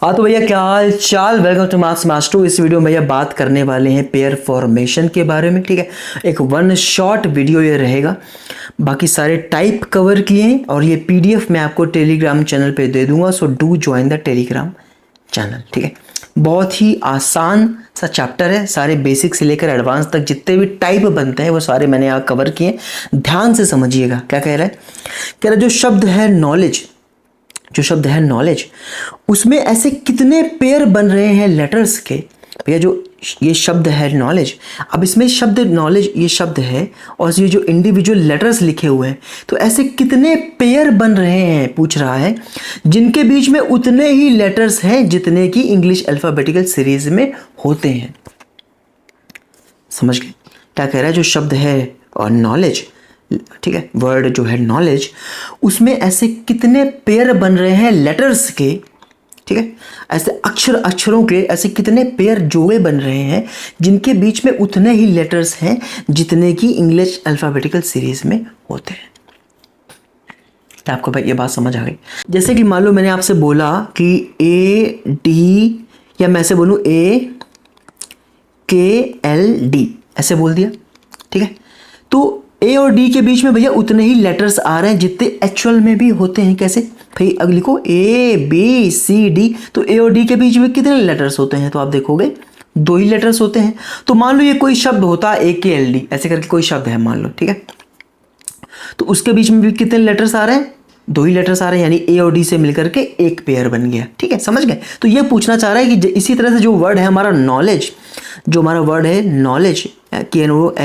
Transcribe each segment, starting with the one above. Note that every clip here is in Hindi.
हाँ तो भैया क्या हाल चाल, वेलकम टू मार्क्स मास्टर। इस वीडियो में भैया बात करने वाले हैं पेयर फॉर्मेशन के बारे में। ठीक है, एक वन शॉट वीडियो ये रहेगा, बाकी सारे टाइप कवर किए हैं और ये पीडीएफ मैं आपको टेलीग्राम चैनल पे दे दूंगा, so do join the Telegram channel. ठीक है, बहुत ही आसान सा चैप्टर है, सारे बेसिक से लेकर एडवांस तक जितने भी टाइप बनते हैं वो सारे मैंने यहाँ कवर किए। ध्यान से समझिएगा क्या कह रहा है। कह रहा है जो शब्द है नॉलेज, जो शब्द है नॉलेज, उसमें ऐसे कितने पेयर बन रहे हैं लेटर्स के। भैया जो ये शब्द है नॉलेज, अब इसमें शब्द नॉलेज ये शब्द है और ये जो इंडिविजुअल लेटर्स लिखे हुए हैं, तो ऐसे कितने पेयर बन रहे हैं पूछ रहा है, जिनके बीच में उतने ही लेटर्स हैं जितने की इंग्लिश अल्फ़ाबेटिकल सीरीज में होते हैं। समझ गए क्या कह रहा है। जो शब्द है और नॉलेज, ठीक है, वर्ड जो है नॉलेज, उसमें ऐसे कितने पेयर बन रहे हैं लेटर्स के। ठीक है, ऐसे अक्षरों के ऐसे कितने पेयर जोड़े बन रहे हैं जिनके बीच में उतने ही लेटर्स हैं जितने की इंग्लिश अल्फ़ाबेटिकल सीरीज में होते हैं। क्या आपको भाई ये बात समझ आ गई। जैसे कि मान लो मैंने आपसे बोला कि ए डी, या मैं ऐसे बोलूँ ए के एल डी, ऐसे बोल दिया। ठीक है, तो ए और डी के बीच में भैया उतने ही लेटर्स आ रहे हैं जितने एक्चुअल में भी होते हैं। कैसे भाई, अब लिखो ए बी सी डी, तो ए और डी के बीच में कितने लेटर्स होते हैं, तो आप देखोगे दो ही लेटर्स होते हैं। तो मान लो ये कोई शब्द होता है ए के एल डी, ऐसे करके कोई शब्द है मान लो, ठीक है, तो उसके बीच में भी कितने लेटर्स आ रहे हैं, दो ही लेटर्स आ रहे हैं, यानी ए और डी से मिलकर के एक पेयर बन गया। ठीक है, समझ गए। तो ये पूछना चाह रहा है कि इसी तरह से जो वर्ड है हमारा नॉलेज, जो हमारा वर्ड है नॉलेज, KNOLEWLEDGE,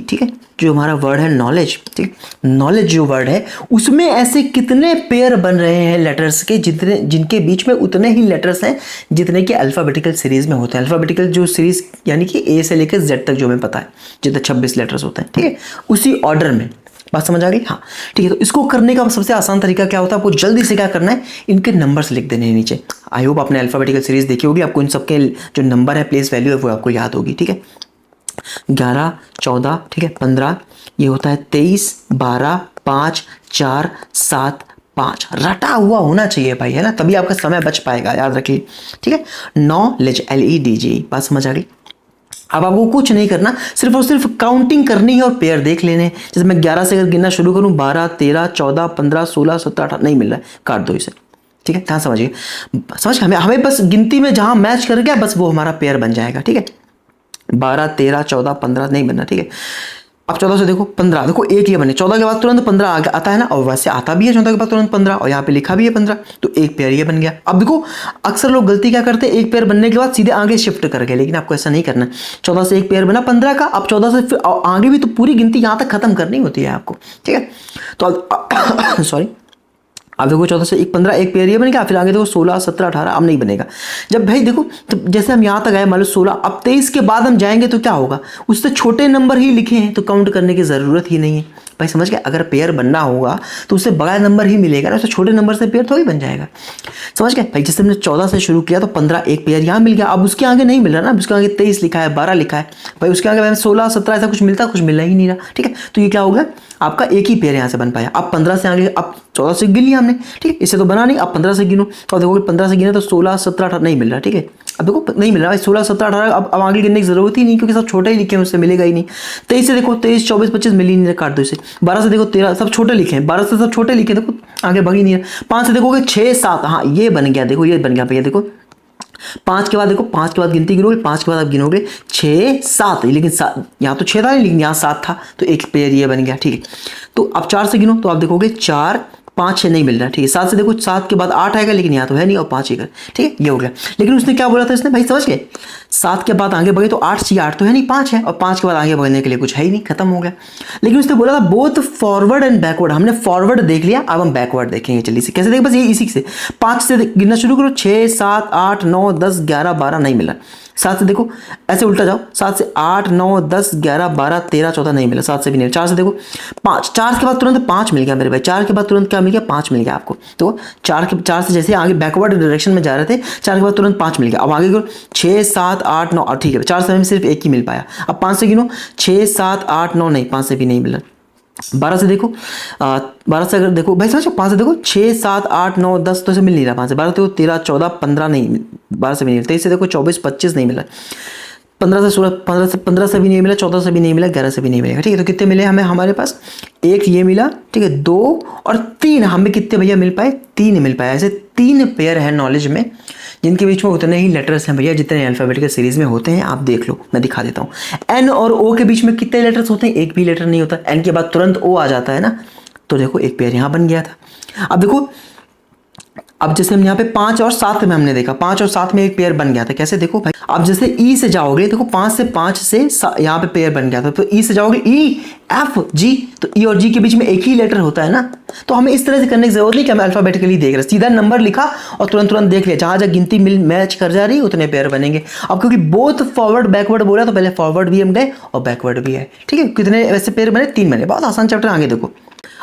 ठीक है, जो हमारा वर्ड है नॉलेज, ठीक, नॉलेज जो वर्ड है उसमें ऐसे कितने पेयर बन रहे हैं लेटर्स के, जितने जिनके बीच में उतने ही लेटर्स हैं जितने कि अल्फ़ाबेटिकल सीरीज में होते हैं। अल्फ़ाबेटिकल जो सीरीज यानी कि ए से लेकर जेड तक जो हमें पता है, जितने 26 लेटर्स होते हैं, ठीक है, उसी ऑर्डर में। बात समझ आ गई। हाँ ठीक है, तो इसको करने का सबसे आसान तरीका क्या होता है, आपको जल्दी से क्या करना है, इनके नंबर्स लिख देने हैं नीचे। आई होप आपने अल्फ़ाबेटिकल सीरीज देखी होगी, आपको इन सबके जो नंबर है, प्लेस वैल्यू है, वो आपको याद होगी। ठीक है, 11, 14, ठीक है, 15, ये होता है 23, 12, 5, 4, 7, 5। रटा हुआ होना चाहिए भाई, है ना, तभी आपका समय बच पाएगा, याद रखिए। ठीक है, नॉलेज LEDG, बात समझ आ गई। अब आपको कुछ नहीं करना, सिर्फ और सिर्फ काउंटिंग करनी है और पेयर देख लेने हैं। जैसे मैं 11 से अगर गिनना शुरू करूं, 12, 13, 14, 15, 16, 17, 18, नहीं मिल रहा है, काट दो इसे। ठीक है, ध्यान समझिए, समझ हमें बस गिनती में जहां मैच कर गया बस वो हमारा पेयर बन जाएगा। ठीक है, 12, 13, 14, 15 नहीं बनना। ठीक है, अब 14 से देखो 15, देखो एक ये बने, 14 के बाद तुरंत 15 आता है ना, और वैसे आता भी है 14 के बाद तुरंत 15, और यहाँ पे लिखा भी है 15, तो एक पेयर ये बन गया। अब देखो अक्सर लोग गलती क्या करते हैं, एक पेयर बनने के बाद सीधे आगे शिफ्ट कर गए, लेकिन आपको ऐसा नहीं करना है। 14 से एक पेयर बना 15 का, अब 14 से फिर आगे भी तो पूरी गिनती यहाँ तक खत्म करनी होती है आपको। ठीक है, तो अब सॉरी, अब देखो 14 से एक 15, एक पेयर ये बन गया, फिर आगे देखो 16, 17, 18, अब नहीं बनेगा। जब भाई देखो, तो जैसे हम यहाँ तक आए मान लो 16, अब 23 के बाद हम जाएंगे तो क्या होगा, उससे छोटे नंबर ही लिखे हैं तो काउंट करने की ज़रूरत ही नहीं है भाई। समझ गए, अगर पेयर बनना होगा तो उससे बड़ा नंबर ही मिलेगा ना, उससे छोटे नंबर से पेयर थोड़ी बन जाएगा। समझ गए भाई, जैसे हमने 14 से शुरू किया तो 15 एक पेयर यहाँ मिल गया, अब उसके आगे नहीं मिल रहा ना, उसके आगे 23 लिखा है, 12 लिखा है भाई, उसके आगे 16, 17 ऐसा कुछ मिलता, कुछ मिलना ही नहीं रहा। ठीक है, तो ये क्या होगा, आपका एक ही पेयर यहाँ से बन पाया। अब 15 से आगे, अब 14 से गिन लिया हमने, ठीक है, इससे तो बना नहीं, अब 15 से गिनो, तो देखोगे 15 से गिने तो 16, 17, 18 नहीं मिल रहा। ठीक है, अब देखो नहीं मिल रहा भाई, 16, 17, 18, अब आगे गिनने की जरूरत ही नहीं, क्योंकि सब छोटे ही लिखे हैं, उससे मिलेगा ही नहीं। 23 से देखो 23, 24, 25 मिल ही नहीं, काट दो इसे। 12 से देखो 13, सब छोटे लिखे हैं, 12 से सब छोटे लिखे, देखो आगे बढ़ ही नहीं है। 5 से देखोगे 6, 7, हाँ ये बन गया, देखो ये बन गया भैया, देखो 5 के बाद देखो, 5 के बाद गिनती गिनोगे, 5 के बाद आप गिनोगे 6, 7, लेकिन यहाँ तो 6 था नहीं, लेकिन यहाँ 7 था, तो एक पेयर ये बन गया। ठीक है, तो अब 4 से गिनो तो आप देखोगे 4, 5, 6 नहीं मिल रहा। ठीक है, 7 से देखो, 7 के बाद 8 आएगा, लेकिन यहाँ तो है नहीं, और 5 ही कर। ठीक है, ये हो गया। लेकिन उसने क्या बोला था इसने भाई, समझ गए, 7 के बाद आगे बढ़े तो 8 चाहिए, 8 तो है नहीं, 5 है, और 5 के बाद आगे बढ़ने के लिए कुछ है ही नहीं, खत्म हो गया। लेकिन उसने बोला था बोथ फॉरवर्ड एंड बैकवर्ड, हमने फॉरवर्ड देख लिया, अब हम बैकवर्ड देखेंगे। चलिए से कैसे देख, बस ये इसी से 5 से गिनना शुरू करो, 6, 7, 8, 9, 10, 11, 12 नहीं मिला। 7 से देखो, ऐसे उल्टा जाओ, 7 से 8, 9, 10, 11, 12, 13, 14 नहीं मिला, 7 से भी नहीं। 4 से देखो 5, 4 के बाद तुरंत 5 मिल गया मेरे भाई, 4 के बाद तुरंत क्या मिल गया, 5 मिल गया आपको। तो 4 से जैसे आगे बैकवर्ड डायरेक्शन में जा रहे थे, 4 के बाद तुरंत 5 मिल गया। अब आगे करो 6, 7, 8, 9, ठीक है, 4 से हमें सिर्फ एक ही मिल पाया। अब 5 से गिनो, 6, 7, 8, 9 नहीं, 5 से भी नहीं मिला। 12 से देखो 12 से अगर देखो भाई समझो, 5 से देखो 6 7 8 9 10 तो से मिल नहीं रहा। 5 से 12 देखो 13 14 15 नहीं, 12 से भी नहीं मिला। 23 से देखो 24 25 नहीं मिला। 15 से 16 15 से भी नहीं मिला, 14 से भी नहीं मिला, 11 से भी नहीं मिलेगा। ठीक है, तो कितने मिले हमें हमारे पास? एक ये मिला, ठीक है, 2 और 3 हमें कितने भैया मिल पाए? 3 मिल पाए। ऐसे 3 पेयर है नॉलेज में जिनके बीच में उतने ही लेटर्स हैं भैया जितने अल्फाबेटिकल सीरीज में होते हैं। आप देख लो, मैं दिखा देता हूँ। एन और ओ के बीच में कितने लेटर्स होते हैं? एक भी लेटर नहीं होता। एन के बाद तुरंत ओ आ जाता है ना, तो देखो एक पेयर यहाँ बन गया था। अब देखो, अब जैसे हम यहाँ पे 5 और 7 में हमने देखा, 5 और 7 में एक पेयर बन गया था। कैसे? देखो भाई, अब जैसे ई से जाओगे, देखो 5 से यहाँ पे पेयर बन गया था। तो ई से जाओगे, ई एफ जी, तो ई और जी के बीच में एक ही लेटर होता है ना। तो हमें इस तरह से करने की जरूरत नहीं कि हमें अल्फाबेटिकली देख रहे, सीधा नंबर लिखा और तुरंत तुरंत देख लिया। जहां जहां गिनती मैच कर जा रही उतने पेयर बनेंगे। अब क्योंकि बोथ फॉरवर्ड बैकवर्ड बोला, तो पहले फॉरवर्ड भी हम गए और बैकवर्ड भी है। ठीक है, कितने वैसे पेयर बने? 3 बने। बहुत आसान चैप्टर। आगे देखो,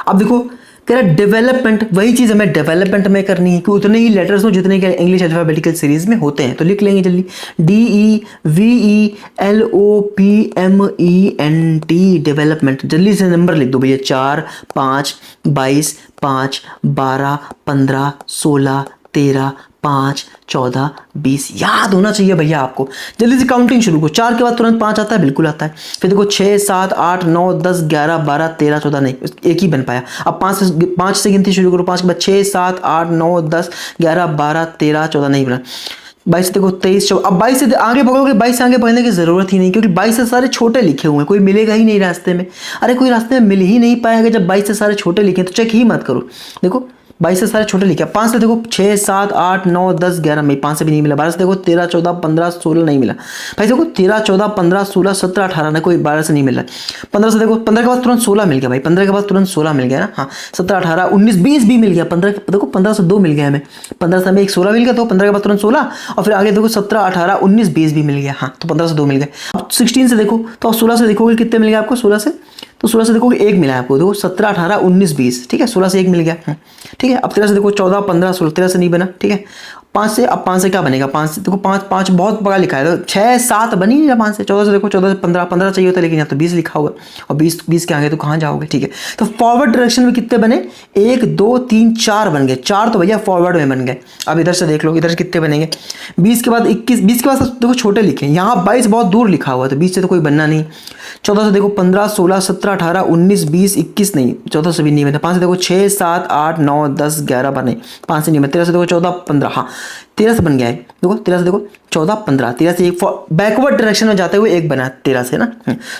अब देखो कह रहा डेवलपमेंट, वही चीज़ हमें डेवलपमेंट में करनी है कि उतने ही लेटर्स हो जितने के इंग्लिश अल्फाबेटिकल सीरीज में होते हैं। तो लिख लेंगे जल्दी, DEVELOPMENT, डेवलपमेंट। जल्दी से नंबर लिख दो भैया, 4 5 22 5 12 15 16 13 5 14 20। याद होना चाहिए भैया आपको। जल्दी से काउंटिंग शुरू करो। 4 के बाद तुरंत 5 आता है, बिल्कुल आता है। फिर देखो 6 7 8 9 10 11 12 13 14 नहीं, एक ही बन पाया। अब 5 से गिनती शुरू करो। 5 के बाद 6 7 8 9 10 11 12 13 14 नहीं बना। 22 देखो 23 24। अब 22 से आगे बढ़ोगे, 22 से आगे बढ़ने की जरूरत ही नहीं, क्योंकि 22 से सारे छोटे लिखे हुए हैं, कोई मिलेगा ही नहीं रास्ते में। अरे कोई रास्ते में मिल ही नहीं पाएगा जब 22 से सारे छोटे लिखे, तो चेक ही मत करो। देखो 22 से सारे छोटे लिखे। 5 से देखो 6 7 8 9 10 11 में 5 से भी नहीं मिला। 12 से देखो 13 14 15 16 नहीं मिला। भाई देखो 13 14 15 16 17 18 ना, कोई 12 से नहीं मिला। 15 से देखो 15 के बाद तुरंत 16 मिल गया भाई। 15 के बाद तुरंत 16 मिल गया ना। हाँ, 17 18 19 20 भी मिल गया। 15 देखो 15 से 2 मिल गया हमें। 15 से हमें एक 16 मिल गया, तो 15 के बाद तुरंत 16 और फिर आगे देखो 17 18 19 20 भी मिल गया। हाँ, तो 15 से 2 मिल गए। अब 16 से देखो, तो 16 से देखोगे कितने मिल गए आपको? 16 से, तो 16 से देखोगे 1 मिला है आपको। देखो 17 18 19 20, ठीक है, 16 से 1 मिल गया। ठीक है, अब 13 से देखो 14 15 16, 13 से नहीं बना। ठीक है, 5 से, अब 5 से क्या बनेगा? 5 से देखो 5 बहुत बड़ा लिखा है, तो 6 7 बनी नहीं। 5 से 14 से देखो 14 से 15 चाहिए होता है, लेकिन यहाँ तो 20 लिखा हुआ और 20 के आगे तो कहाँ जाओगे? ठीक है, तो फॉरवर्ड डायरेक्शन में कितने बने? 1 2 3 4 बन गए। 4 तो भैया फॉरवर्ड में बन गए। अब इधर से देख लो, इधर से कितने बनेंगे? 20 के बाद 21, 20 के बाद देखो छोटे लिखे, यहाँ 22 बहुत दूर लिखा हुआ है, तो 20 से तो कोई बनना नहीं। 14 से देखो 15 16 17 18 19 20 21 नहीं, 14 से भी नहीं बना। 5 से देखो 6 7 8 9 10 11 बने, 5 से नहीं बना। 13 से देखो 14 15, हाँ 13 से बन गया है। देखो 13 से देखो 14 15, 13 से एक बैकवर्ड डायरेक्शन में जाते हुए एक बना 13 से ना।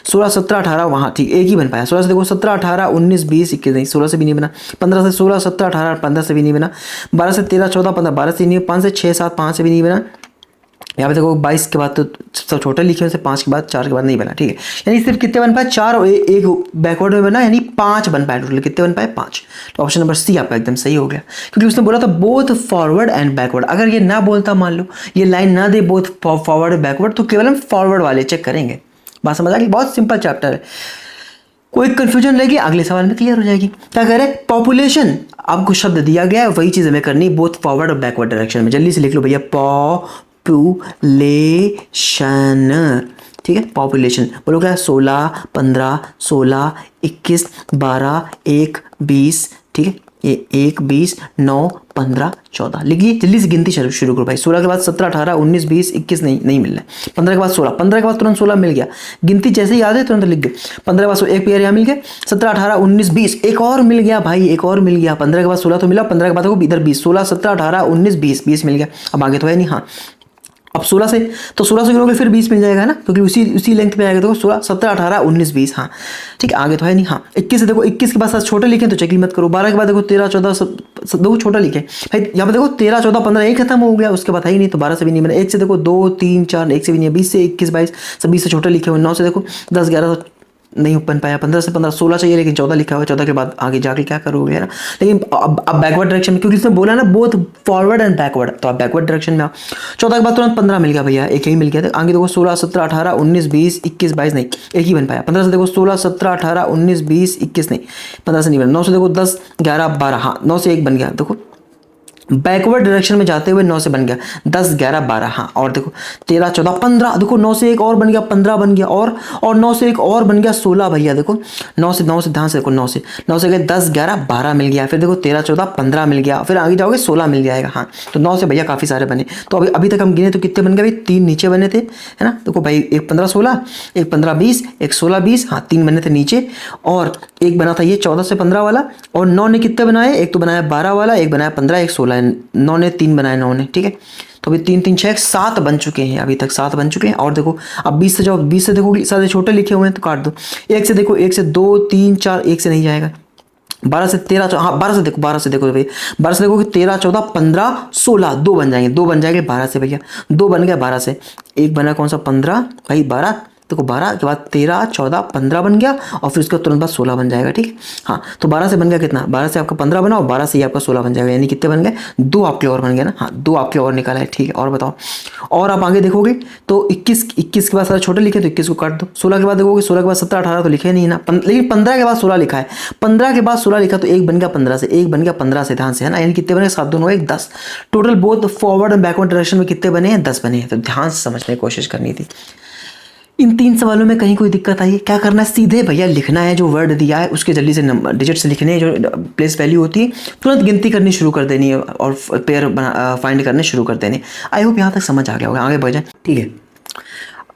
16 17 18 वहाँ ठीक एक ही बन पाया। 16 से देखो 17 18 19 20 21 नहीं, 16 से भी नहीं बना। 15 से 16 17 18 15 से भी नहीं बना। 12 से 13 14 15, 12 से नहीं। 5 से 6 7 5 से भी नहीं बना। यहाँ पे देखो 22 के बाद तो सब छोटे लिखे हैं, 5 के बाद 4 के बाद नहीं बना। ठीक है, यानी सिर्फ कितने बन पाए? 4 और एक बैकवर्ड में बना, यानी 5 बन पाए टोटल। कितने बन पाए? 5। तो ऑप्शन नंबर सी आपका एकदम सही हो गया, क्योंकि उसने बोला था बोथ फॉरवर्ड एंड बैकवर्ड। अगर ये ना बोलता, मान लो ये लाइन ना दे बोथ फॉरवर्ड बैकवर्ड, तो केवल हम फॉरवर्ड वाले चेक करेंगे। बात समझ आ गई? बहुत सिंपल चैप्टर है, कोई कंफ्यूजन रहेगी अगले सवाल में क्लियर हो जाएगी। क्या कह रहे हैं? पॉपुलेशन, आपको शब्द दिया गया है, वही चीज़ हमें करनी बोथ फॉरवर्ड और बैकवर्ड डायरेक्शन में। जल्दी से लिख लो भैया, पॉपुलेशन। ठीक है, पॉपुलेशन बोलो क्या? 16 15 16 21 12 1 20। ठीक है, ये 1 20 9 15 14 लिखिए। जल्दी से गिनती शुरू करो भाई। 16 के बाद 17 18 19 20 21 नहीं मिल रहा है। 15 के बाद 16, 15 के बाद तुरंत 16 मिल गया। गिनती जैसे ही याद है तुरंत लिख गए। 15 के बाद 1 पेयर यहाँ मिल गया। 17 18 19 20 एक और मिल गया भाई, एक और मिल गया। 15 के बाद 16 तो मिला, 15 के बाद देखो इधर 20, 16 17 18 19 20 मिल गया। अब आगे तो है नहीं। हाँ, अब 16 से, तो 16 से गिनोगे फिर 20 मिल जाएगा ना, क्योंकि उसी लेंथ पे आएगा। देखो 16 17 18 19 20, हाँ ठीक है, आगे तो है नहीं। हाँ 21 से देखो, 21 के बाद छोटे लिखे तो चेक मत करो। 12 के बाद देखो 13 14 सब देखो छोटा लिखे भाई। यहाँ पे देखो 13 14 15 एक खत्म हो गया, उसके बाद है ही नहीं, तो 12 से भी नहीं बना। 1 से देखो 2 3 4, 1 से भी नहीं है। 20 से 21 22 सब 20 से छोटे लिखे हुए। 9 से देखो 10 11 नहीं बन पाया। 15 से 15 16 चाहिए, लेकिन 14 लिखा हुआ। 14 के बाद आगे जाके क्या करोगे, है ना। लेकिन अब बैकवर्ड डायरेक्शन में, क्योंकि इसने बोला ना बोथ फॉरवर्ड एंड बैकवर्ड, तो आप बैकवर्ड डायरेक्शन में आओ। 14 के बाद तुरंत 15 मिल गया भैया, एक ही मिल गया था। आगे देखो 16 17 18 19 20 21 22 नहीं, एक ही बन पाया। 15 से देखो 16 17 18 19 20 21 नहीं, 15 से नहीं बना। 9 से देखो 10 11 12, हाँ 9 से एक बन गया। देखो बैकवर्ड डायरेक्शन में जाते हुए 9 से बन गया 10 11 12। हाँ और देखो 13 14 15, देखो 9 से एक और बन गया 15 बन गया, और 9 से एक और बन गया 16 भैया। देखो 9 से ध्यान से देखो, 9 से गए 10 11 12 मिल गया, फिर देखो 13 14 15 मिल गया, फिर आगे जाओगे 16 मिल जाएगा। हाँ तो 9 से भैया काफ़ी सारे बने। तो अभी तक हम गिने तो कितने बन गए भाई, 3 नीचे बने थे, है ना। देखो भाई एक 15 16, एक 15 20, एक 16 20, हाँ 3 बने थे नीचे, और एक बना था ये 14 से 15 वाला, और 9 ने कितने बनाए, एक तो बनाया 12 वाला, एक बनाया 15, एक 16, 9 ने 3 बनाए 9 ने, ठीक है। तो अभी 3 3 6 7 बन चुके हैं, अभी तक 7 बन चुके हैं। और देखो अब 20 से जाओ, 20 से देखो सारे छोटे लिखे हुए हैं तो काट दो। 1 से देखो, 1 से 2 3 4, 1 से नहीं जाएगा। 12 से 13, हाँ 12 से देखो, 12 से देखो भाई, 12 से देखो कि 13 14 15 16, 2 बन जाएंगे, 2 बन जाएंगे 12 से भैया, 2 बन गया 12 से। एक बना कौन सा 15 भाई, 12 देखो, 12 के बाद 13 14 15 बन गया, और फिर उसके तुरंत बाद 16 बन जाएगा, ठीक है। हाँ तो 12 से बन गया कितना, 12 से आपका 15 बना, और 12 से ही आपका 16 बन जाएगा, यानी कितने बन गए, 2 आपके और बन गए ना। हाँ 2 आपके और निकाला है, ठीक है। और बताओ, और आप आगे देखोगे तो 21 के बाद सारे छोटे लिखे तो 21 को काट दो। 16 के बाद देखोगे, 16 के बाद 17 18 तो लिखे नहीं ना, लेकिन 15 के बाद 16 लिखा है, 15 के बाद 16 लिखा तो एक बन गया 15 से, एक बन गया 15 से, ध्यान से, है ना। यानी कितने बने, 7 2 9 1 10। Total both forward and backward direction में कितने बने हैं, 10 बने हैं। तो ध्यान से समझने की कोशिश करनी थी। इन 3 सवालों में कहीं कोई दिक्कत आई है, क्या करना है, सीधे भैया लिखना है, जो वर्ड दिया है उसके जल्दी से नंबर डिजिट से लिखने हैं, जो प्लेस वैल्यू होती है तुरंत गिनती करनी शुरू कर देनी है, और पेयर फाइंड करने शुरू कर देने। आई होप यहाँ तक समझ आ गया होगा, आगे बढ़ जाए, ठीक है।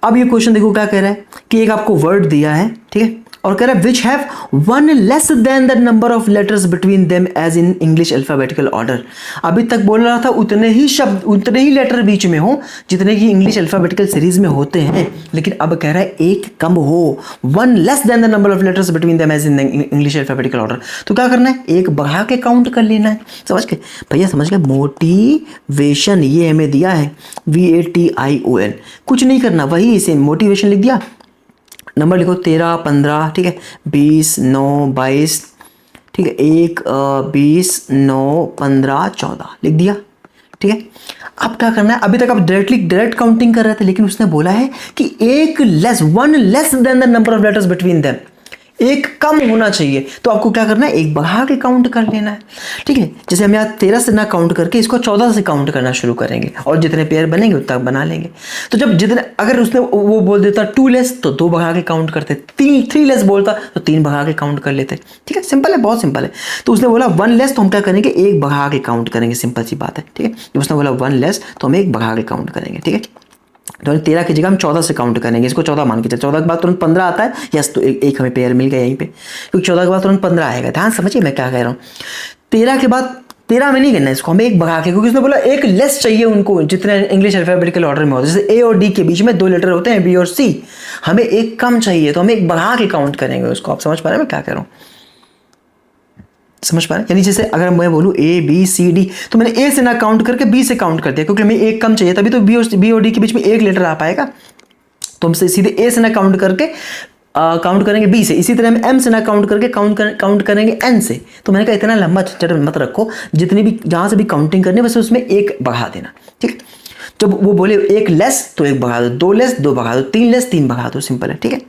अब ये क्वेश्चन देखो क्या कह रहा है कि एक आपको वर्ड दिया है, ठीक है, और कह रहा है which have one less than the number of letters between them as in English alphabetical order. अभी तक बोल रहा था उतने ही शब्द, उतने ही लेटर बीच में हो जितने की इंग्लिश अल्फाबेटिकल सीरीज में होते हैं, लेकिन अब कह रहा है एक कम हो, one less than the number of letters between them as in English alphabetical order. तो क्या करना है, एक बढ़ा के काउंट कर लेना है। समझ गए भैया, समझ गए। मोटिवेशन ये हमें दिया है, VATION, कुछ नहीं करना, वही इसे मोटिवेशन लिख दिया, नंबर लिखो 13 15, ठीक है, 20 9 22, ठीक है, 1 20 9 15 14 लिख दिया, ठीक है। अब क्या करना है, अभी तक आप डायरेक्ट काउंटिंग कर रहे थे, लेकिन उसने बोला है कि one less than the number of letters between them, एक कम होना चाहिए। तो आपको क्या करना है, एक बढ़ा के काउंट कर लेना है, ठीक है। जैसे हम यहाँ 13 से ना काउंट करके इसको 14 से काउंट करना शुरू करेंगे, और जितने पेयर बनेंगे उतना बना लेंगे। तो जब जितने, अगर उसने वो बोल देता 2 लेस तो 2 बढ़ा के काउंट करते, 3 लेस बोलता तो 3 बढ़ा के काउंट कर लेते, ठीक है। सिंपल है, बहुत सिंपल है। तो उसने बोला 1 लेस तो हम क्या करेंगे, एक बढ़ा के काउंट करेंगे, सिंपल सी बात है, ठीक है। जब उसने बोला 1 लेस तो हम एक बढ़ा के काउंट करेंगे, ठीक है। तो 13 की जगह हम 14 से काउंट करेंगे, इसको 14 मान के चल, 14 के बाद तुरंत 15 आता है, यस, तो एक हमें पेयर मिल गया यहीं पे, क्योंकि 14 के बाद तुरंत 15 आएगा। ध्यान समझिए मैं क्या कह रहा हूँ, 13 के बाद 13 में नहीं करना इसको, हमें एक भगा के, क्योंकि उसने बोला एक लेस चाहिए उनको जितने इंग्लिश अल्फाबेटिकल ऑर्डर में होते हैं। जैसे A और D के बीच में 2 लेटर होते हैं, B और C, हमें एक कम चाहिए, तो हमें एक बढ़ा के काउंट करेंगे उसको। आप समझ पा रहे हैं मैं क्या कह रहा हूँ, समझ पा रहे हैं। यानी जैसे अगर मैं बोलूँ ABCD, तो मैंने A से ना काउंट करके B से काउंट कर दिया, क्योंकि हमें एक कम चाहिए, तभी तो B और D के बीच में एक लेटर आ पाएगा। तो हम सीधे A से ना काउंट करके काउंट करेंगे B से, इसी तरह हम M से ना काउंट करके काउंट करेंगे N से। तो मैंने कहा इतना लंबा झंझट मत रखो, जितनी भी जहाँ से भी काउंटिंग करनी है बस उसमें एक बढ़ा देना, ठीक है। जब वो बोले एक लेस तो एक बढ़ा दो, 2 लेस 2 बढ़ा दो, 3 लेस 3 बढ़ा दो, सिंपल है, ठीक है।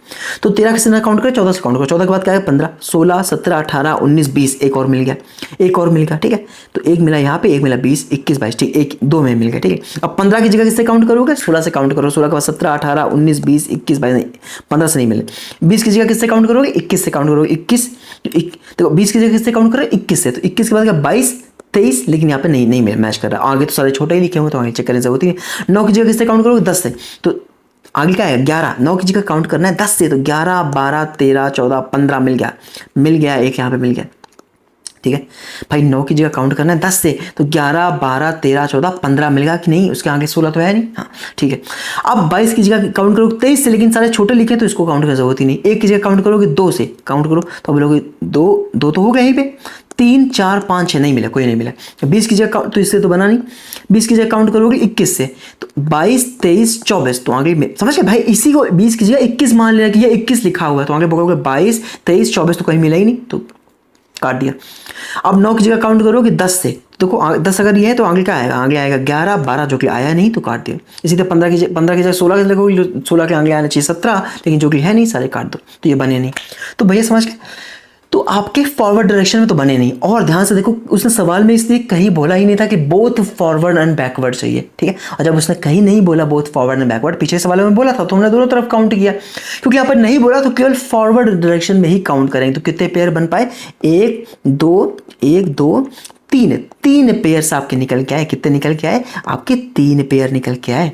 तो 13 से ना काउंट करें, 14 से काउंट करो, 14 के बाद क्या है 15 16 17 18 19 20, एक और मिल गया, ठीक है। तो एक मिला यहाँ पे, एक मिला 20 21 22, ठीक, एक 2 में मिल गया, ठीक है। अब 15 की जगह किससे काउंट करोगे, 16 से काउंट करो, 16 के बाद 17 18 19 20 21 22, 15 से नहीं मिले। 20 की जगह किससे काउंट करोगे, 21 से काउंट करोगे, 21 देखो 20 की जगह किससे काउंट करोगे, 21 से, तो 21 के बाद क्या 22 23, लेकिन यहाँ पे नहीं मैच कर रहा, आगे तो सारे छोटे ही लिखे हुए, तो आगे चेक करने की जरूरत ही नहीं। 9 की जगह किससे काउंट करोगे, 10 से, तो आगे क्या है 11, 9 की जगह काउंट करना है 10 से, तो 11 12 13 14 15 मिल गया, एक यहाँ पे मिल गया, ठीक है भाई। 9 की जगह काउंट करना है 10 से, तो 11 12 13 14 15 मिल गया कि नहीं, उसके आगे 16 तो है नहीं, हाँ ठीक है। अब 22 की जगह काउंट करोगे 23 से, लेकिन सारे छोटे लिखे तो इसको काउंट करने की जरूरत ही नहीं। 1 की जगह काउंट करोगे 2 से, काउंट करो तो बोलोगे 2 तो हो गया यहीं पे, 3 4 5 6 नहीं मिला, कोई नहीं मिला। 20 की जगह तो इससे तो बना नहीं, 20 की जगह काउंट करोगे 21 से, तो 22 23 24, तो आगे में समझ गए भाई, इसी को 20 की जगह 21 मान लेना कि ये 21 लिखा हुआ है, तो आगे बोलोगे 22 23 24, तो कहीं मिला ही नहीं, तो काट दिया। अब 9 की जगह काउंट करोगे 10 से, देखो 10 अगर ये है तो आगे क्या आएगा, आगे आएगा 11 12, जो कि आया नहीं तो काट दिया। इसी तरह 15 की जगह 16 के लगोगे, 16 के आगे आना चाहिए 17, लेकिन जो कि है नहीं, सारे काट दो, तो ये बने नहीं। तो भैया समझ गए। तो आपके फॉरवर्ड डायरेक्शन में तो बने नहीं। और ध्यान से देखो, उसने सवाल में इसलिए कहीं बोला ही नहीं था कि बोथ फॉरवर्ड एंड बैकवर्ड चाहिए, ठीक है। और जब उसने कहीं नहीं बोला बोथ फॉरवर्ड एंड बैकवर्ड, पीछे सवालों में बोला था तो हमने दोनों तरफ काउंट किया। क्योंकि यहाँ पर नहीं बोला तो केवल फॉरवर्ड डायरेक्शन में ही काउंट करेंगे। तो कितने पेयर बन पाए? 1 2 3 पेयर आपके निकल के आए। कितने निकल के आए? आपके 3 पेयर निकल के आए।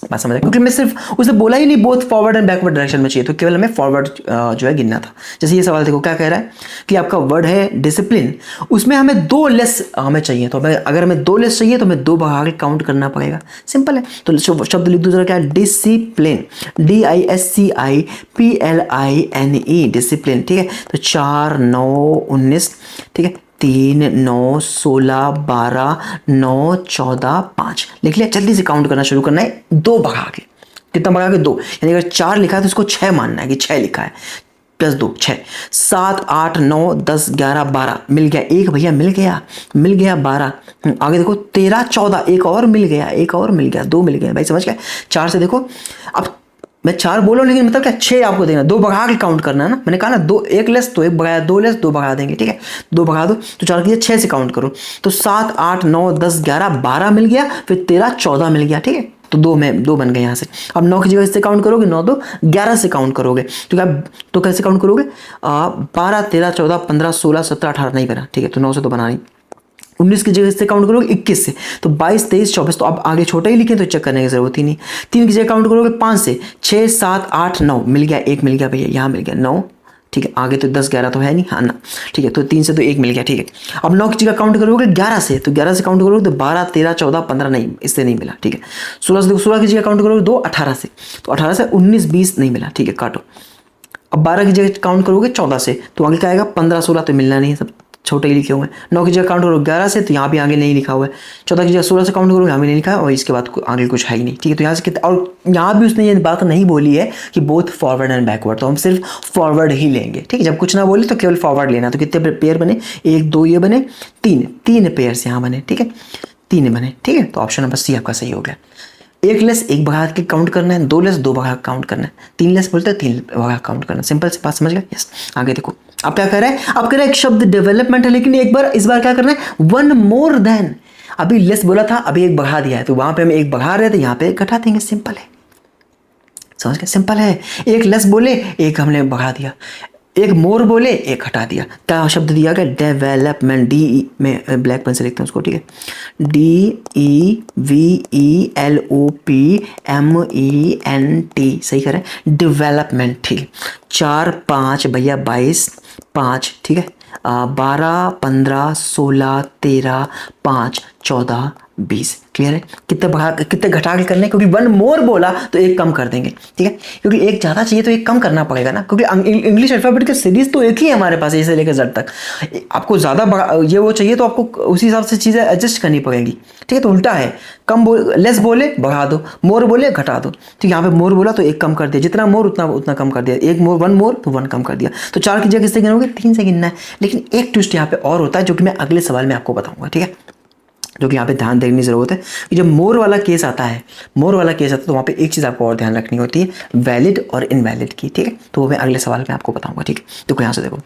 बात समझ, क्योंकि मैं सिर्फ उसने बोला ही नहीं both forward and backward direction में चाहिए, तो केवल हमें फॉरवर्ड जो है गिनना था। जैसे ये सवाल देखो क्या कह रहा है कि आपका वर्ड है डिसिप्लिन, उसमें हमें 2 लेस हमें चाहिए। तो अगर हमें 2 लेस चाहिए तो हमें 2 भगा के काउंट करना पड़ेगा। सिंपल है। तो शब्द लिख दो जरा, क्या है? डिसिप्लिन, DISCIPLINE, डिसिप्लिन, ठीक है। तो 4 9 19, ठीक है। 3 9 16 12 9 14 5 लिख लिया। जल्दी से काउंट करना शुरू करना है 2 भगा के। कितना भगा के? 2। यानी अगर 4 लिखा है तो इसको 6 मानना है कि 6 लिखा है, प्लस 2 6 7 8 9 10 11 12 मिल गया। एक भैया मिल गया 12। आगे देखो 13 14 एक और मिल गया 2 मिल गया। भाई समझ गए? 4 से देखो, अब मैं 4 बोलो लेकिन मतलब क्या 6 आपको देना, 2 भगा के काउंट करना है ना। मैंने कहा ना 2 1 लेस तो 1 भगाया, 2 लेस 2 भगा देंगे, ठीक है। 2 भगा दो तो 4 कीजिए 6 से काउंट करो। तो 7 8 9 10 11 12 मिल गया, फिर 13 14 मिल गया, ठीक है। तो 2 बन गए यहाँ से। अब 9 की जगह इससे काउंट करोगे, 9 2 11 से काउंट करोगे तो क्या, तो कैसे काउंट करोगे? 12 13 14 15 16 17 18 नहीं बना, ठीक है। तो 9 से तो बना नहीं। 19 की जगह से काउंट करोगे 21 से, तो 22 23 24, तो अब आगे छोटे ही लिखे तो चेक करने की जरूरत ही नहीं। 3 की जगह काउंट करोगे 5 से, 6 7 8 9 मिल गया, 1 मिल गया भैया, यहाँ मिल गया 9, ठीक है। आगे तो 10 11 तो है नहीं, हाँ ना, ठीक है। तो 3 से तो 1 मिल गया, ठीक है। अब 9 की जगह काउंट करोगे 11 से, तो 11 से काउंट करोगे तो 12 13 14 15 नहीं, इससे नहीं मिला, ठीक है। 16 से देखो, 16 की जगह काउंट करोगे 2 18 से, तो 18 से 19 20 नहीं मिला, ठीक है, काटो। अब 12 की जगह काउंट करोगे 14 से, तो आगे क्या आएगा? 15 16 तो मिलना नहीं है, सब छोटे ही लिखे हुए हैं। 9 की जगह काउंट करो 11 से, तो यहाँ भी आगे नहीं लिखा हुआ है। 14 की जगह 16 से काउंट करो, यहाँ भी नहीं लिखा है, और इसके बाद आगे कुछ है ही नहीं, ठीक है। तो यहाँ से कितना, और यहाँ भी उसने ये बात नहीं बोली है कि बोथ फॉरवर्ड एंड बैकवर्ड, तो हम सिर्फ फॉरवर्ड ही लेंगे, ठीक है। जब कुछ ना बोले तो केवल फॉरवर्ड लेना। तो कितने पेयर बने? 1 2 ये बने, 3 पेयर यहाँ बने, ठीक है, 3 बने, ठीक है। तो ऑप्शन नंबर सी आपका सही हो गया। 1 लेस 1 भगा के काउंट करना है, 2 लेस 2 भगा काउंट करना है, 3 लेस बोलते हैं 3 भगा काउंट करना। सिंपल सी बात, समझ गए? यस। आगे देखो, आप क्या कर रहे हैं? आप कह रहे हैं एक शब्द डेवलपमेंट है, लेकिन इस बार क्या करना है? 1 मोर देन। अभी लेस बोला था, अभी 1 बढ़ा दिया है, तो वहां पे हम 1 बढ़ा रहे थे, यहाँ पे 1 घटा देंगे। सिंपल है, समझ गए? सिंपल है। 1 लेस बोले, 1 हमने बढ़ा दिया, 1 मोर बोले, 1 हटा दिया। क्या शब्द दिया गया? डेवलपमेंट। DE में ब्लैक पेन से लिखते हैं उसको, ठीक है। DEVELOPMENT, सही करें, डेवलपमेंट, ठीक है। 4 5 भैया 22 5, ठीक है। 12 15 16 13 5 14 20, क्लियर है? कितने घटा के करने, क्योंकि 1 मोर बोला तो 1 कम कर देंगे, ठीक है। क्योंकि 1 ज़्यादा चाहिए तो 1 कम करना पड़ेगा ना, क्योंकि इंग्लिश अल्फ़ाबेट के सीरीज तो एक ही है हमारे पास, ए से लेकर जेड तक। आपको ज़्यादा ये वो चाहिए तो आपको उसी हिसाब से चीज़ें एडजस्ट करनी पड़ेंगी, ठीक है। तो उल्टा है, लेस बोले बढ़ा दो, मोर बोले घटा दो। तो यहाँ पे मोर बोला तो 1 कम कर दिया, जितना मोर उतना कम कर दिया। 1 मोर तो 1 कम कर दिया। तो 4 की जगह किससे गिनोगे? 3 से गिनना है। लेकिन एक ट्विस्ट यहाँ पे और होता है, जो कि मैं अगले सवाल में आपको बताऊंगा, ठीक है। जो कि यहाँ पे ध्यान देने की जरूरत है कि जब मोर वाला केस आता है तो वहाँ पे एक चीज़ आपको और ध्यान रखनी होती है, वैलिड और इनवैलिड की, ठीक है। तो वो मैं अगले सवाल में आपको बताऊंगा, ठीक है। तो यहाँ से देखो,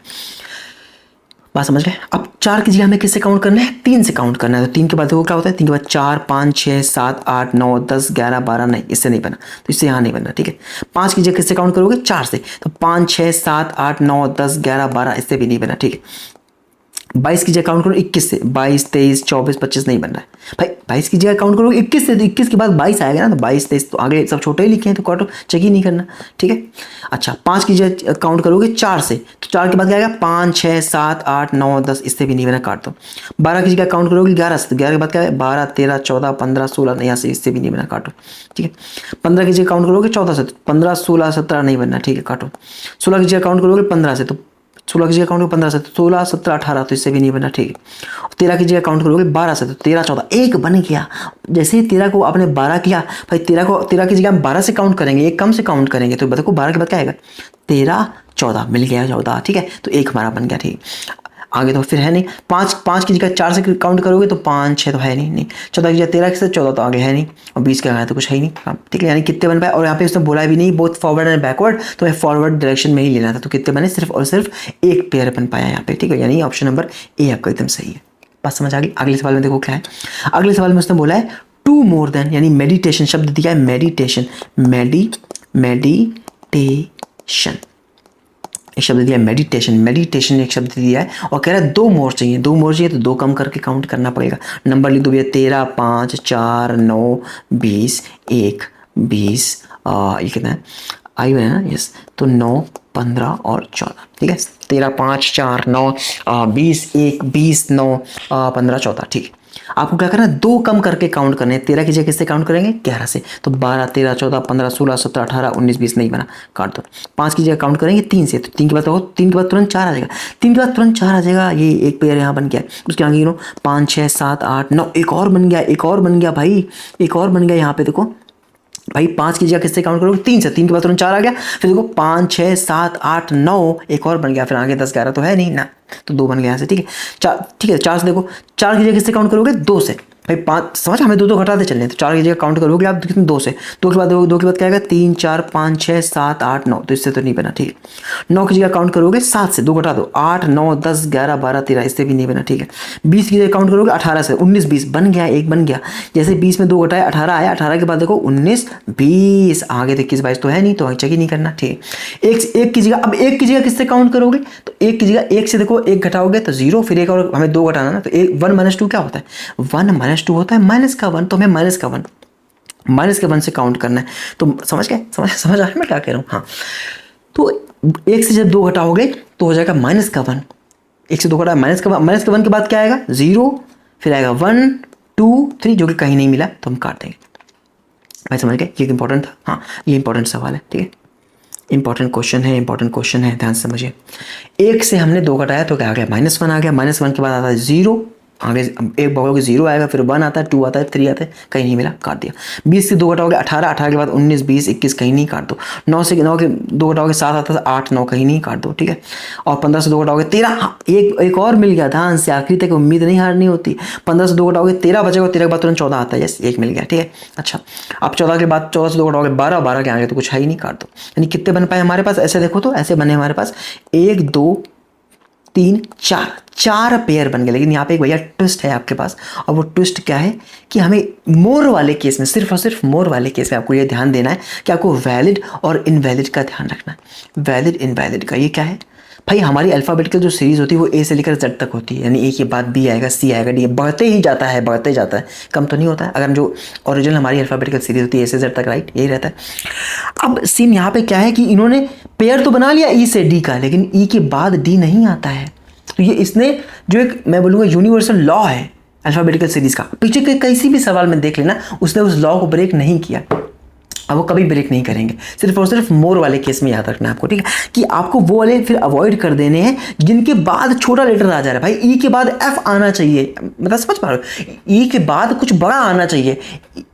बात समझ गए? अब 4 की जगह हमें किससे काउंट करना है? 3 से काउंट करना है। तो 3 के बाद देखो क्या होता है? 3 के बाद 4 5 6 7 8 9 10 11 12, नहीं, इससे नहीं बना, तो इससे यहाँ नहीं बनना, ठीक है। 5 की जगह किससे काउंट करोगे? 4 से, तो 5 6 7 8 9 10 11 12, इससे भी नहीं बना, ठीक है। 22 की जगह काउंट करो 21 से, 22 23 24 25 नहीं बन रहा है भाई। 22 की जगह काउंट करोगे 21 से, तो 21 के बाद 22 आएगा ना, तो 22 23, तो आगे सब छोटे ही लिखे हैं तो काटो, चेक ही नहीं करना, ठीक है। अच्छा, 5 की जगह काउंट करोगे 4 से, तो 4 के बाद क्या आएगा? 5 6 7 8 9 10, इससे भी नहीं बना, काट दो। 12 की जगह काउंट करोगे 11 से, तो 11 के बाद क्या है? 12 13 14 15 16, यहाँ से इससे भी नहीं बना, काटो, ठीक है। 15 की जगह काउंट करोगे 14 से, तो 15 16 17 नहीं बनना, ठीक है, काटो। 16 की जगह काउंट करोगे 15 से, तो 16 की जगह काउंट करो 15 से, तो 16 17 18, तो इससे भी नहीं बना, ठीक है। 13 की जगह काउंट करोगे 12 से, तो 13 14, 1 बन गया। जैसे ही 13 को आपने 12 किया भाई, 13 की जगह हम 12 से काउंट करेंगे, 1 कम से काउंट करेंगे, तो देखो 12 के बाद क्या आएगा? 13 14 मिल गया 14, ठीक है। तो 1 हमारा बन गया, ठीक है। आगे तो फिर है नहीं, 5 की जगह 4 से काउंट करोगे तो 5 6 तो है नहीं, 14 की जगह 13 से 14 तो आगे है नहीं, और 20 के आगे तो कुछ है ही नहीं। हाँ ठीक है, यानी कितने बन पाए, और यहाँ पे उसने बोला भी नहीं बोथ फॉरवर्ड एंड बैकवर्ड, तो मैं फॉरवर्ड डायरेक्शन में ही लेना था, तो कितने बने, सिर्फ और सिर्फ एक पेयर बन पाया यहाँ पे। ठीक है, यानी ऑप्शन नंबर ए आपका एकदम सही है। बात समझ आ गई। अगले सवाल में देखो क्या है, अगले सवाल में उसने बोला है टू मोर देन, यानी मेडिटेशन शब्द दिया है, मेडिटेशन, मेडिटेशन एक शब्द दिया है, मेडिटेशन एक शब्द दिया है, और कह रहा है 2 मोर चाहिए, 2 मोर चाहिए तो 2 कम करके काउंट करना पड़ेगा। नंबर लिख दो भैया, 13 5 4 9 20 1 20 ये कितना है, आई है ना, यस, तो 9 15 और 14। ठीक है, 13 5 4 9 20 1 20 9 15 14। ठीक है, आपको क्या करना है, 2 कम करके काउंट करने हैं। 13 की जगह किससे काउंट करेंगे, 11 से, तो 12 13 14 15 16 17 18 19 20 नहीं बना, काट दो। 5 की जगह काउंट करेंगे 3 से, तो 3 के बाद तो 3 के बाद तुरंत 4 आ जाएगा, 3 के बाद तुरंत 4 आ जाएगा, ये एक पेयर यहाँ बन गया। उसके आगे 5 6 7 8 9 एक और बन गया, एक और बन गया भाई, एक और बन गया यहाँ पे देखो भाई। 5 की जगह किससे काउंट करोगे, 3 से, 3 के बाद तुरंत 4 आ गया, फिर देखो 5 6 7 8 9 एक और बन गया, फिर आगे 10 11 तो है नहीं ना, तो 2 बन गया यहाँ से। ठीक है, 4, ठीक है, 4 से देखो, 4 की जगह किससे काउंट करोगे, 2 से भाई। 5 समझ, हमें 2 घटाते चलने, तो 4 की जगह काउंट करोगे आप कितने, 2 से, 2 के बाद देखो, 2 के बाद क्या आएगा, 3 4 5 6 7 8 9, तो इससे तो नहीं बना। ठीक है, 9 की जगह काउंट करोगे 7 से, 2 घटा दो, 8 9 10 11 12 13, इससे भी नहीं बना। ठीक है, 20 की जगह काउंट करोगे 18 से, 19 20 बन गया, एक बन गया। जैसे 20 में 2 घटाया 18 आया, 18 के बाद देखो 19 20 आगे 21 22 तो है नहीं, तो चेक ही नहीं करना। ठीक है, एक की जगह, अब एक की जगह किससे काउंट करोगे, तो एक की जगह 1 से देखो 1 घटाओगे तो 0, फिर एक और हमें 2 घटाना ना, तो 1 2 क्या होता है, 1 2 होता है माइनस का 1, तो हमें माइनस का 1 से काउंट करना है। तो समझ गए, समझ आ रहा है मैं क्या कह रहा हूँ। हाँ, तो 1 से जब 2 घटाओगे तो हो जाएगा माइनस का 1, 1 से 2 घटा माइनस का 1 के बाद क्या आएगा, 0, फिर आएगा 1 2 3 जो कि कहीं नहीं मिला, तो हम काट देंगे। भाई समझ गए, ये इंपॉर्टेंट था। हाँ, ये इंपॉर्टेंट सवाल है। ठीक है, इंपॉर्टेंट क्वेश्चन है, ध्यान से समझिए। 1 से हमने 2 घटाया तो क्या आ गया, -1 आ गया, -1 के बाद आता है 0, आगे एक बगल के 0 आएगा, फिर 1 आता है, 2 आता है, 3 आता है, कहीं नहीं मिला, काट दिया। 20 से 2 घटाओगे 18, 18 के बाद 19 20 21 कहीं नहीं, काट दो। 9 से 9 के 2 घटाओगे 7 आता है, 8 9 कहीं नहीं, काट दो। ठीक है, और 15 से 2 घटाओगे 13, एक और मिल गया, ध्यान से, आखिरी तक उम्मीद नहीं हारनी होती। 15 से 2 घटाओगे 13 बचेगा, 13 के बाद तुरंत 14 आता है, यस, एक मिल गया। ठीक है, अच्छा, अब 14 के बाद 14 से 2 घटाओगे 12, 12 के आगे तो कुछ है ही नहीं, काट दो। यानी कितने बन पाए हमारे पास, ऐसे देखो तो ऐसे बने हमारे पास 1 2 3 4 पेयर बन गए। लेकिन यहाँ पे एक भैया ट्विस्ट है आपके पास, और वो ट्विस्ट क्या है कि हमें मोर वाले केस में, सिर्फ और सिर्फ मोर वाले केस में आपको ये ध्यान देना है कि आपको वैलिड और इनवैलिड का ध्यान रखना है। वैलिड इनवैलिड का ये क्या है भाई, हमारी अल्फ़ाबेटिकल जो सीरीज़ होती है वो ए से लेकर जेड तक होती है, यानी ए के बाद बी आएगा, सी आएगा, डी, बढ़ते ही जाता है, कम तो नहीं होता है। अगर जो ओरिजिनल हमारी अल्फ़ाबेटिकल सीरीज़ होती है ए से जेड तक, राइट, यही रहता है। अब सीन यहाँ पे क्या है कि इन्होंने पेयर तो बना लिया ई से डी का, लेकिन ई के बाद डी नहीं आता है। तो ये इसने जो एक, मैं बोलूँगा, यूनिवर्सल लॉ है अल्फ़ाबेटिकल सीरीज़ का, पीछे के किसी भी सवाल में देख लेना, उसने उस लॉ को ब्रेक नहीं किया, अब वो कभी ब्रेक नहीं करेंगे। सिर्फ और सिर्फ मोर वाले केस में याद रखना है आपको। ठीक है, कि आपको वो वाले फिर अवॉइड कर देने हैं जिनके बाद छोटा लेटर आ जा रहा है। भाई ई के बाद एफ आना चाहिए, मतलब समझ पा रहे हो, ई के बाद कुछ बड़ा आना चाहिए,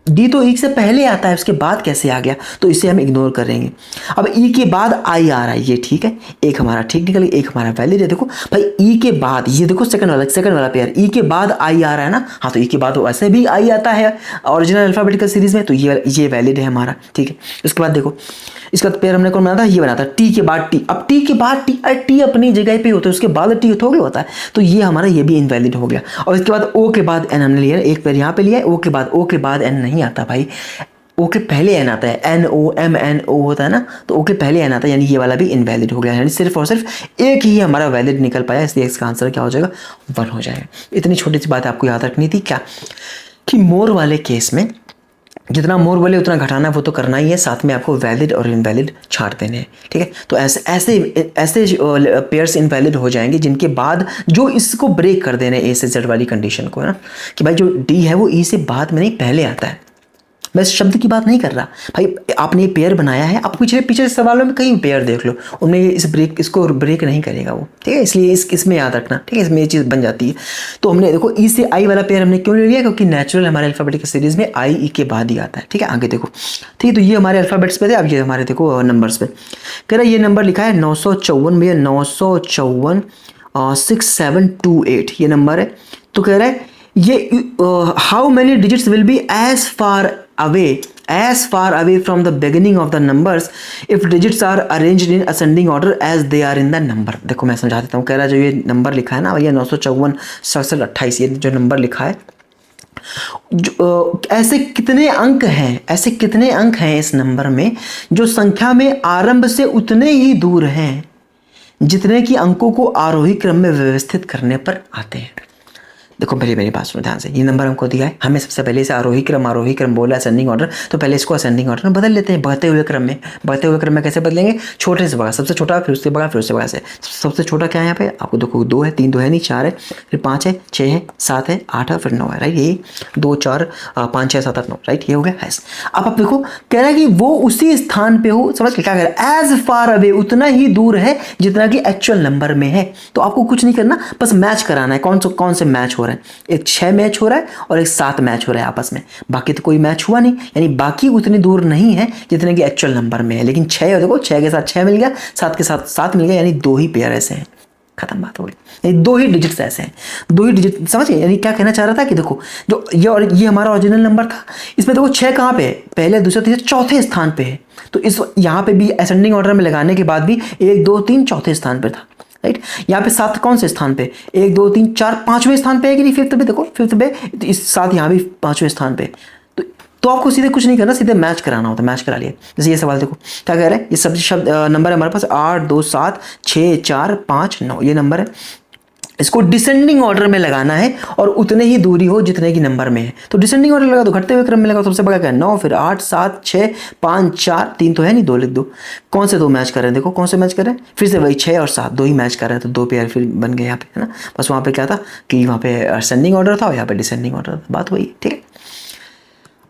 डी तो ई से पहले आता है, उसके बाद कैसे आ गया, तो इसे हम इग्नोर करेंगे। अब ई के बाद आई आ रहा है, ये ठीक है, एक हमारा ठीक निकल गया, एक हमारा वैलिड है। देखो भाई ई के बाद, ये देखो सेकंड वाला पेयर, ई के बाद आई आ रहा है ना, हाँ, तो ई के बाद वैसे भी आई आता है ओरिजिनल अल्फाबेटिकल सीरीज में, तो ये वैलिड है हमारा। ठीक है, उसके बाद देखो, इसका पेयर हमने कौन बनाया था, ये बना था टी के बाद टी। अब टी के बाद टी, टी अपनी जगह पे होता है, उसके बाद टी थोड़ी होता है, तो ये हमारा ये भी इनवैलिड हो गया। और इसके बाद ओ के बाद एन हमने लिया, एक पेयर यहाँ पे लिया है, ओ के बाद एन नहीं आता भाई, ओ के पहले एन आता है, N O M N O होता है ना, तो ओ के पहले एन आता है, यानी ये वाला भी इनवैलिड हो गया। यानी सिर्फ और सिर्फ एक ही हमारा वैलिड निकल पाया, इसलिए इसका आंसर क्या हो जाएगा, 1 हो जाएगा। इतनी छोटी सी बात आपको याद रखनी थी क्या, कि मोर वाले केस में जितना मोर बोले उतना घटाना, वो तो करना ही है, साथ में आपको वैलिड और इनवैलिड छांट देने हैं। ठीक है, तो ऐसे पेयर्स इनवैलिड हो जाएंगे जिनके बाद जो इसको ब्रेक कर देने ए से जेड वाली कंडीशन को, है ना, कि भाई जो डी है वो ई से बाद में नहीं पहले आता है। मैं इस शब्द की बात नहीं कर रहा भाई, आपने ये पेयर बनाया है, आप पीछे सवालों में कहीं पेयर देख लो, उनमें इसको ब्रेक नहीं करेगा वो। ठीक है, इसलिए इसमें याद रखना। ठीक है, इसमें ये चीज़ बन जाती है। तो हमने देखो ई से आई वाला पेयर हमने क्यों ले लिया, क्योंकि नेचुरल हमारे अल्फ़ाबेटिकल सीरीज़ में आई ई के बाद ही आता है। ठीक है, आगे देखो, ठीक है, तो ये हमारे अल्फ़ाबेट्स पे थे, अब ये हमारे देखो नंबर्स पे कह रहा है, ये नंबर लिखा है 954 में, 954 6728 ये नंबर है। तो कह रहा है ये how many digits will be as far away from the beginning of the numbers if digits are arranged in ascending order as they are in the number. देखो मैं समझा देता हूँ। कह रहा है जो ये नंबर लिखा है ना भैया 954 67 28 ये जो नंबर लिखा है, ऐसे कितने अंक हैं इस नंबर में जो संख्या में आरंभ से उतने ही दूर हैं जितने कि अंकों को आरोही क्रम में व्यवस्थित करने पर आते हैं। देखो मेरी बात सुनो ध्यान से। ये नंबर हमको दिया है, हमें सबसे पहले से आरोही क्रम बोला असेंडिंग ऑर्डर, तो पहले इसको असेंडिंग ऑर्डर में बदल लेते हैं बढ़ते हुए क्रम में कैसे बदलेंगे? छोटे से बड़ा, सबसे छोटा फिर उससे बड़ा, फिर उससे बड़ा से। सबसे छोटा क्या है यहाँ पे आपको देखो 2 है, 3 तो है नहीं, 4 है, फिर 5 है, 6 है, 7 है, 8 है, फिर 9 है, राइट। यही 2 4 5 6 7 8 9, राइट, ये हो गया है। अब आप देखो कह रहा है कि वो उसी स्थान पे हो, समझ क्या कह रहा है? एज फार अवे, उतना ही दूर है जितना कि एक्चुअल नंबर में है। तो आपको कुछ नहीं करना, बस मैच कराना है। कौन से मैच हो रहे हैं? एक 6 मैच हो रहा है और एक 7 मैच हो रहा है आपस में, बाकी तो कोई मैच हुआ नहीं, यानी बाकी उतनी दूर नहीं है जितने कि एक्चुअल नंबर में है। लेकिन 6 देखो 6 के साथ 6 मिल गया, 7 के साथ 7 मिल गया, यानी 2 ही पेयर ऐसे हैं, खत्म बात हो गई। यानी 2 ही डिजिट्स ऐसे हैं, 2 ही डिजिट, समझ गए? यानी क्या कहना चाह रहा था कि देखो जो ये और ये हमारा ओरिजिनल नंबर था, इसमें देखो 6 कहाँ पे है? पहले, दूसरे, तीसरे, चौथे स्थान पे है। तो इस यहाँ पे भी असेंडिंग ऑर्डर में लगाने के बाद भी 1 2 3 चौथे स्थान पे था, राइट। यहाँ पे 7 कौन से स्थान पे? 1 2 3 4 5वें स्थान पे है कि नहीं? फिफ्थ पे देखो, फिफ्थ पे इस 7 यहाँ भी 5वें स्थान पे। तो आपको सीधे कुछ नहीं करना, सीधे मैच कराना होता है, मैच करा लिया। जैसे ये सवाल देखो क्या कह रहे हैं, ये सब शब्द नंबर है हमारे पास 8 2 7 6 4 5 9 ये नंबर है। इसको डिसेंडिंग ऑर्डर में लगाना है और उतने ही दूरी हो जितने की नंबर में है। तो डिसेंडिंग ऑर्डर लगा दो, घटते हुए क्रम में लगा, सबसे बड़ा क्या है? 9, फिर 8 7 6 5 4 3 तो है नहीं, 2 लिख दो। कौन से 2 मैच कर रहे हैं? देखो कौन से मैच कर रहे हैं, फिर से वही 6 और 7 2 ही मैच कर रहे हैं, तो 2 पेयर फिर बन गए यहाँ पे, है ना। बस वहाँ पे क्या था कि वहाँ पे असेंडिंग ऑर्डर था और यहाँ पे डिसेंडिंग ऑर्डर था, बात वही, ठीक है।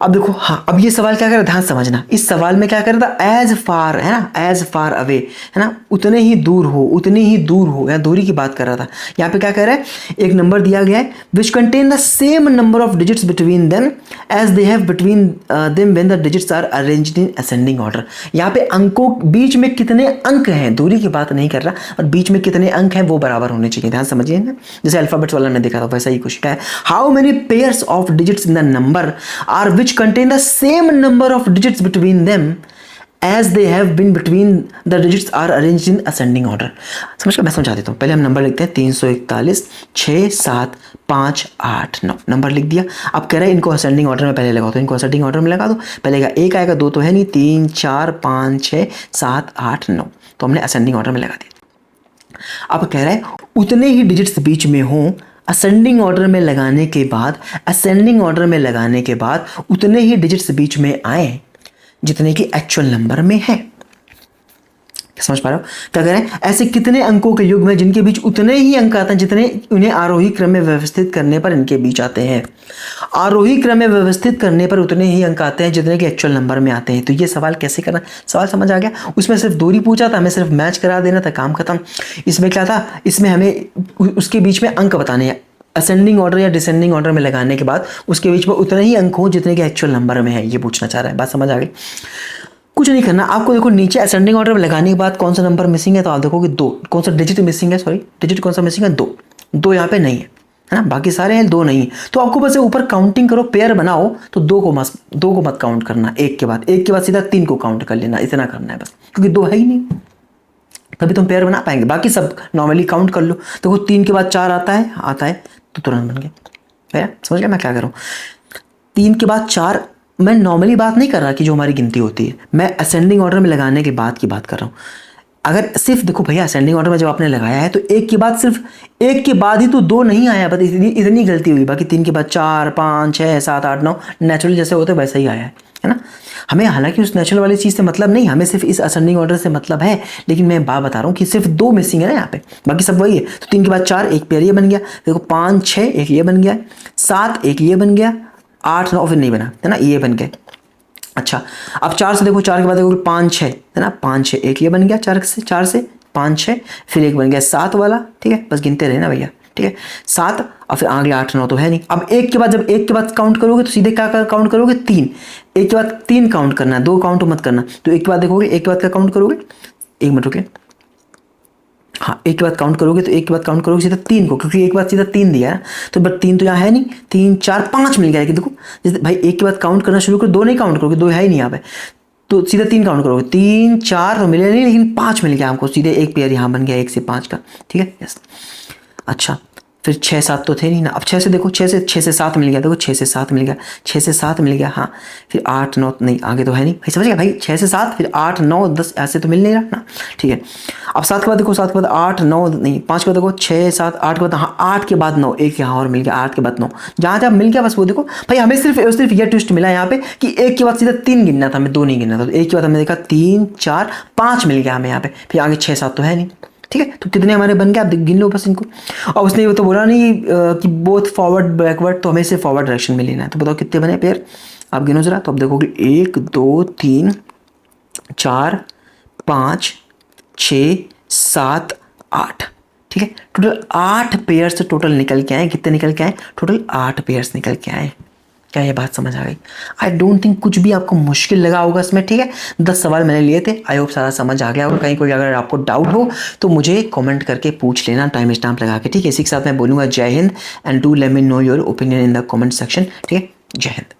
अब देखो, हाँ, अब ये सवाल क्या कर रहा है, ध्यान समझना। इस सवाल में क्या कर रहा था? एज फार, है ना, एज फार अवे, है ना, उतने ही दूर हो, या दूरी की बात कर रहा था। यहाँ पे क्या कह रहा है? एक नंबर दिया गया है which contain the same number of digits between them as they have between them when the digits are arranged in ascending order. यहाँ पे अंकों बीच में कितने अंक हैं, दूरी की बात नहीं कर रहा, और बीच में कितने अंक हैं वो बराबर होने चाहिए, ध्यान समझिए ना। जैसे अल्फाबेट्स वाला ने देखा था वैसा ही कुछ है। How many pairs of digits in the number are which contain the same number of digits between them as they have been between the digits are arranged in ascending order। समझ कर मैं समझा देता हूँ। पहले हम नंबर लिखते हैं 341 6 7 5 8 9 नंबर लिख दिया। अब कह रहा है इनको असेंडिंग ऑर्डर में पहले लगाओ, तो इनको असेंडिंग ऑर्डर में लगा दो। पहले का 1 आएगा, 2 तो है नहीं, 3 4 5 6 7 8 9, तो हमने असेंडिंग ऑर्डर में लगा दिया। अब कह रहा है उतने ही डिजिट्स बीच में हों असेंडिंग ऑर्डर में लगाने के बाद उतने ही डिजिट्स बीच में आए जितने कि एक्चुअल नंबर में है। समझ पा रहे हो क्या कह रहे हैं? ऐसे कितने अंकों के युग्म है जिनके बीच उतने ही अंक आते हैं जितने उन्हें आरोही क्रम में व्यवस्थित करने पर इनके बीच आते हैं। आरोही क्रम में व्यवस्थित करने पर उतने ही अंक आते हैं जितने के एक्चुअल नंबर में आते हैं। तो ये सवाल कैसे करना, सवाल समझ आ गया। उसमें सिर्फ दूरी पूछा था, हमें सिर्फ मैच करा देना था, काम खत्म। इसमें क्या था, इसमें हमें उसके बीच में अंक बताने हैं। असेंडिंग ऑर्डर या डिसेंडिंग ऑर्डर में लगाने के बाद उसके बीच में उतने ही अंक हो जितने के एक्चुअल नंबर में है, ये पूछना चाह रहा है। बात समझ आ गई? कुछ नहीं करना आपको। देखो नीचे असेंडिंग ऑर्डर में लगाने के बाद कौन सा नंबर मिसिंग है, तो आप देखोगे 2। कौन सा डिजिट मिसिंग है, सॉरी डिजिट कौन सा मिसिंग है? 2 यहाँ पे नहीं है ना, बाकी सारे हैं, 2 नहीं है। तो आपको बस ऊपर काउंटिंग करो, पेयर बनाओ, तो 2 को मत काउंट करना, एक के बाद सीधा 3 को काउंट कर लेना, इतना करना है बस, क्योंकि 2 है ही नहीं, तभी तुम पेयर बना पाएंगे। बाकी सब नॉर्मली काउंट कर लो। देखो 3 के बाद 4 आता है तो तुरंत बन गए। समझ गया मैं क्या कर रहा हूँ? 3 के बाद 4, मैं नॉर्मली बात नहीं कर रहा कि जो हमारी गिनती होती है, मैं असेंडिंग ऑर्डर में लगाने के बाद की बात कर रहा हूँ। अगर सिर्फ देखो भैया असेंडिंग ऑर्डर में जब आपने लगाया है तो एक के बाद सिर्फ एक के बाद ही तो 2 नहीं आया, बस इतनी गलती हुई। बाकी 3 के बाद 4 5 6 7 8 9 नेचुरल जैसे होते वैसा ही आया है ना। हमें हालांकि उस नेचुरल वाली चीज़ से मतलब नहीं, हमें सिर्फ इस असेंडिंग ऑर्डर से मतलब है। लेकिन मैं बात बता रहा हूँ कि सिर्फ 2 मिसिंग है ना यहाँ पे, बाकी सब वही है। तो 3 के बाद 4, एक पेयर ये बन गया। देखो 5 6 एक ये बन गया, 7 एक ये बन गया, 8 9 फिर नहीं बना, है ना, ये बन गया। अच्छा अब 4 से देखो, 4 के बाद देखो 5 6, है ना, 5 6 एक ये बन गया, 4 से 5 6 फिर एक बन गया 7 वाला, ठीक है, बस गिनते रहे ना भैया, ठीक है 7 और फिर आगे 8 9 तो है नहीं। अब एक के बाद जब एक के बाद काउंट करोगे तो सीधे क्या काउंट करोगे? 3। एक के बाद 3 काउंट करना है, 2 काउंट मत करना। तो एक के बाद देखोगे, एक के बाद क्या काउंट करोगे? 1 मिनट रुके, हाँ, एक के बाद काउंट करोगे तो एक के बाद काउंट करोगे सीधा 3 को, क्योंकि एक के बाद सीधा 3 दिया है ना, तो बट 3 तो यहाँ है नहीं, 3 4 5 मिल गया है कि देखो, जैसे भाई एक के बाद काउंट करना शुरू करो, 2 नहीं काउंट करोगे, 2 है ही नहीं यहाँ पे, तो सीधा 3 काउंट करोगे, 3 4 तो मिले नहीं, लेकिन 5 मिल गया हमको, सीधे एक पेयर यहाँ बन गया 1 से 5 का, ठीक है, यस। अच्छा, फिर 6 7 तो थे नहीं ना, अब 6 से देखो, 6 से 7 मिल गया, देखो 6 से 7 मिल गया, 6 से 7 मिल गया, हाँ, फिर 8 9 नहीं, आगे तो है नहीं भाई, समझ गया भाई, 6 से 7 फिर 8 9 10 ऐसे तो मिल नहीं रहा ना, ठीक है। अब 7 के बाद देखो, 7 के बाद 8 9 नहीं, 5 के बाद देखो 6 7 8 के बाद, हाँ 8 के बाद 9, एक यहाँ और मिल गया, 8 के बाद 9, जहाँ जहाँ मिल गया बस वो देखो भाई, हमें सिर्फ ये ट्विस्ट मिला यहाँ पे कि एक के बाद सीधा 3 गिनना था, हमें 2 नहीं गिनना था, तो एक के बाद हमने देखा 3 4 5 मिल गया हमें यहाँ पे, फिर आगे 6 7 तो है नहीं, ठीक है। तो कितने हमारे बन गए, आप गिन लो बस इनको। और उसने वो तो बोला नहीं कि बोथ फॉरवर्ड बैकवर्ड, तो हमें से फॉरवर्ड डायरेक्शन में लेना है, तो बताओ कितने बने पेयर, आप गिनो जरा, तो आप देखोगे 1 2 3 4 5 6 7 8, ठीक है, टोटल 8 पेयर्स टोटल निकल के आए, कितने निकल के आए, टोटल 8 पेयर्स निकल के आए। क्या ये बात समझ आ गई? आई डोंट थिंक कुछ भी आपको मुश्किल लगा होगा इसमें, ठीक है। 10 सवाल मैंने लिए थे, आई होप सारा समझ आ गया होगा। कहीं कोई अगर आपको डाउट हो तो मुझे कमेंट करके पूछ लेना, टाइम स्टैम्प लगा के, ठीक है। इसी के साथ मैं बोलूँगा जय Hind, and do let me know your opinion in the comment section, ठीक है। जय हिंद।